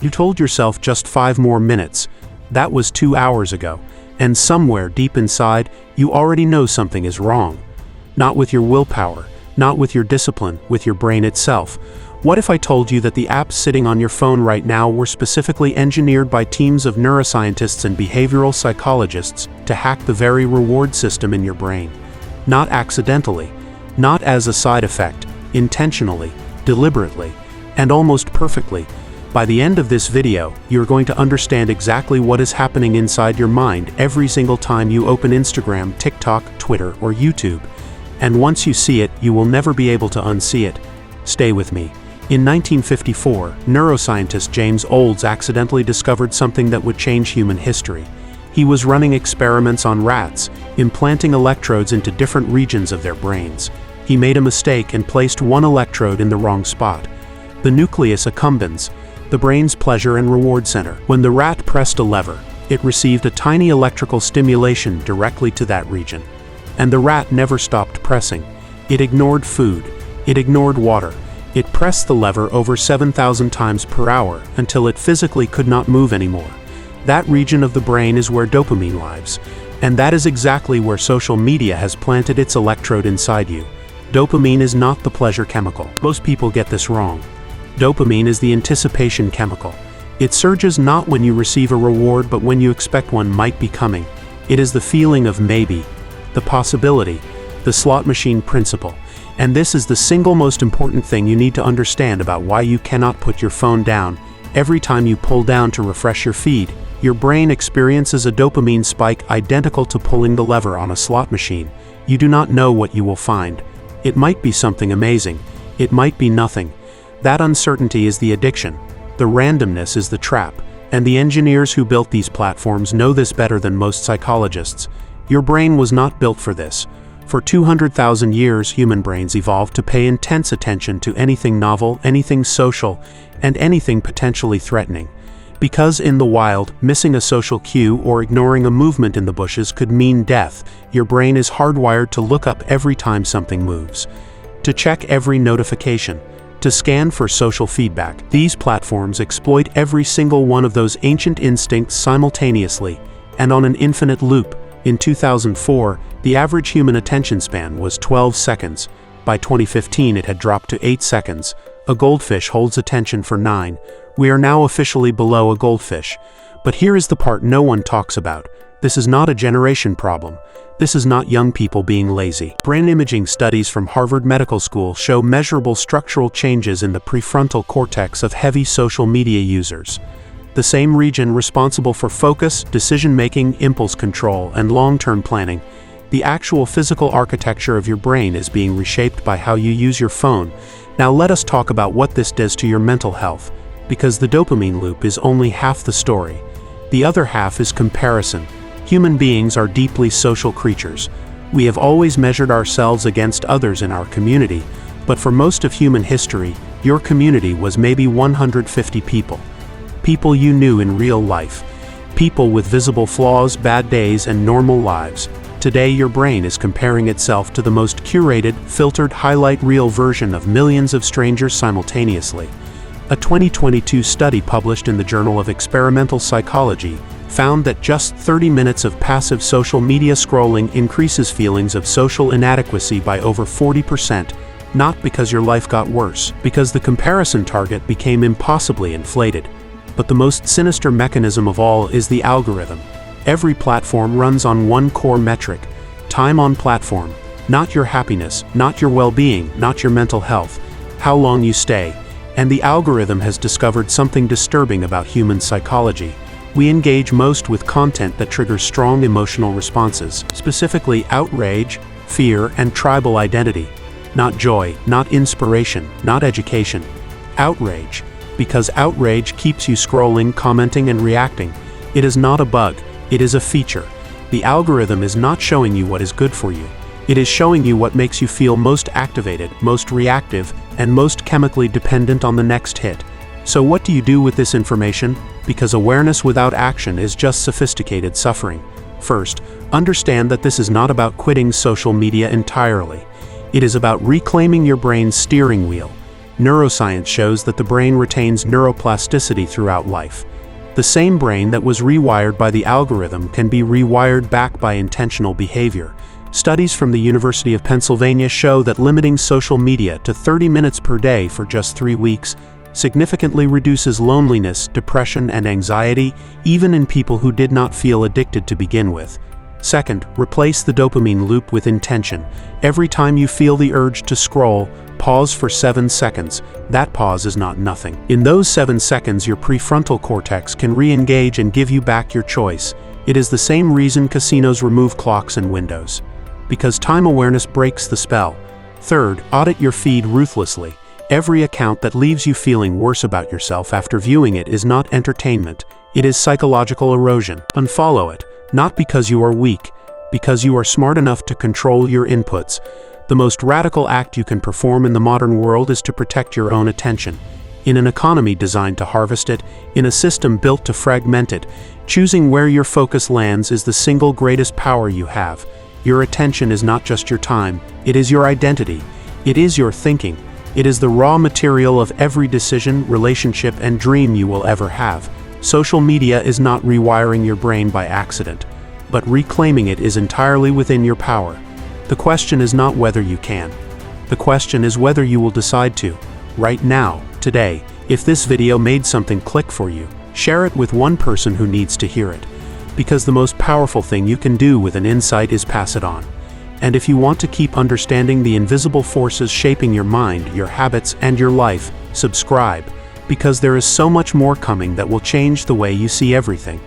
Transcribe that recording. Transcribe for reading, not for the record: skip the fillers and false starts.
You told yourself just 5 more minutes. That was 2 hours ago. And somewhere deep inside, you already know something is wrong. Not with your willpower, not with your discipline, with your brain itself. What if I told you that the apps sitting on your phone right now were specifically engineered by teams of neuroscientists and behavioral psychologists to hack the very reward system in your brain? Not accidentally, not as a side effect, intentionally, deliberately, and almost perfectly. By the end of this video, you're going to understand exactly what is happening inside your mind every single time you open Instagram, TikTok, Twitter, or YouTube. And once you see it, you will never be able to unsee it. Stay with me. In 1954, neuroscientist James Olds accidentally discovered something that would change human history. He was running experiments on rats, implanting electrodes into different regions of their brains. He made a mistake and placed one electrode in the wrong spot. The nucleus accumbens, the brain's pleasure and reward center. When the rat pressed a lever, it received a tiny electrical stimulation directly to that region. And the rat never stopped pressing. It ignored food. It ignored water. It pressed the lever over 7,000 times per hour until it physically could not move anymore. That region of the brain is where dopamine lives. And that is exactly where social media has planted its electrode inside you. Dopamine is not the pleasure chemical. Most people get this wrong. Dopamine is the anticipation chemical. It surges not when you receive a reward but when you expect one might be coming. It is the feeling of maybe, the possibility, the slot machine principle. And this is the single most important thing you need to understand about why you cannot put your phone down. Every time you pull down to refresh your feed, your brain experiences a dopamine spike identical to pulling the lever on a slot machine. You do not know what you will find. It might be something amazing. It might be nothing. That uncertainty is the addiction. The randomness is the trap. And the engineers who built these platforms know this better than most psychologists. Your brain was not built for this. For 200,000 years, human brains evolved to pay intense attention to anything novel, anything social, and anything potentially threatening. Because in the wild, missing a social cue or ignoring a movement in the bushes could mean death, your brain is hardwired to look up every time something moves, to check every notification, to scan for social feedback. These platforms exploit every single one of those ancient instincts simultaneously, and on an infinite loop. In 2004, the average human attention span was 12 seconds. By 2015, it had dropped to 8 seconds. A goldfish holds attention for 9. We are now officially below a goldfish. But here is the part no one talks about. This is not a generation problem. This is not young people being lazy. Brain imaging studies from Harvard Medical School show measurable structural changes in the prefrontal cortex of heavy social media users. The same region responsible for focus, decision-making, impulse control, and long-term planning. The actual physical architecture of your brain is being reshaped by how you use your phone. Now let us talk about what this does to your mental health, because the dopamine loop is only half the story. The other half is comparison. Human beings are deeply social creatures. We have always measured ourselves against others in our community, but for most of human history, your community was maybe 150 people. People you knew in real life. People with visible flaws, bad days, and normal lives. Today your brain is comparing itself to the most curated, filtered, highlight reel version of millions of strangers simultaneously. A 2022 study published in the Journal of Experimental Psychology found that just 30 minutes of passive social media scrolling increases feelings of social inadequacy by over 40%, not because your life got worse, because the comparison target became impossibly inflated. But the most sinister mechanism of all is the algorithm. Every platform runs on one core metric: time on platform, not your happiness, not your well-being, not your mental health, how long you stay. And the algorithm has discovered something disturbing about human psychology. We engage most with content that triggers strong emotional responses, specifically outrage, fear, and tribal identity. Not joy, not inspiration, not education. Outrage. Because outrage keeps you scrolling, commenting, and reacting. It is not a bug, it is a feature. The algorithm is not showing you what is good for you. It is showing you what makes you feel most activated, most reactive, and most chemically dependent on the next hit. So what do you do with this information? Because awareness without action is just sophisticated suffering. First, understand that this is not about quitting social media entirely. It is about reclaiming your brain's steering wheel. Neuroscience shows that the brain retains neuroplasticity throughout life. The same brain that was rewired by the algorithm can be rewired back by intentional behavior. Studies from the University of Pennsylvania show that limiting social media to 30 minutes per day for just 3 weeks significantly reduces loneliness, depression, and anxiety, even in people who did not feel addicted to begin with. Second, replace the dopamine loop with intention. Every time you feel the urge to scroll, pause for 7 seconds. That pause is not nothing. In those 7 seconds, your prefrontal cortex can re-engage and give you back your choice. It is the same reason casinos remove clocks and windows. Because time awareness breaks the spell. Third, audit your feed ruthlessly. Every account that leaves you feeling worse about yourself after viewing it is not entertainment. It is psychological erosion. Unfollow it, not because you are weak, because you are smart enough to control your inputs. The most radical act you can perform in the modern world is to protect your own attention. In an economy designed to harvest it, in a system built to fragment it, choosing where your focus lands is the single greatest power you have. Your attention is not just your time, it is your identity. It is your thinking. It is the raw material of every decision, relationship, and dream you will ever have. Social media is not rewiring your brain by accident, but reclaiming it is entirely within your power. The question is not whether you can. The question is whether you will decide to. Right now, today, if this video made something click for you, share it with one person who needs to hear it. Because the most powerful thing you can do with an insight is pass it on. And if you want to keep understanding the invisible forces shaping your mind, your habits, and your life, subscribe, because there is so much more coming that will change the way you see everything.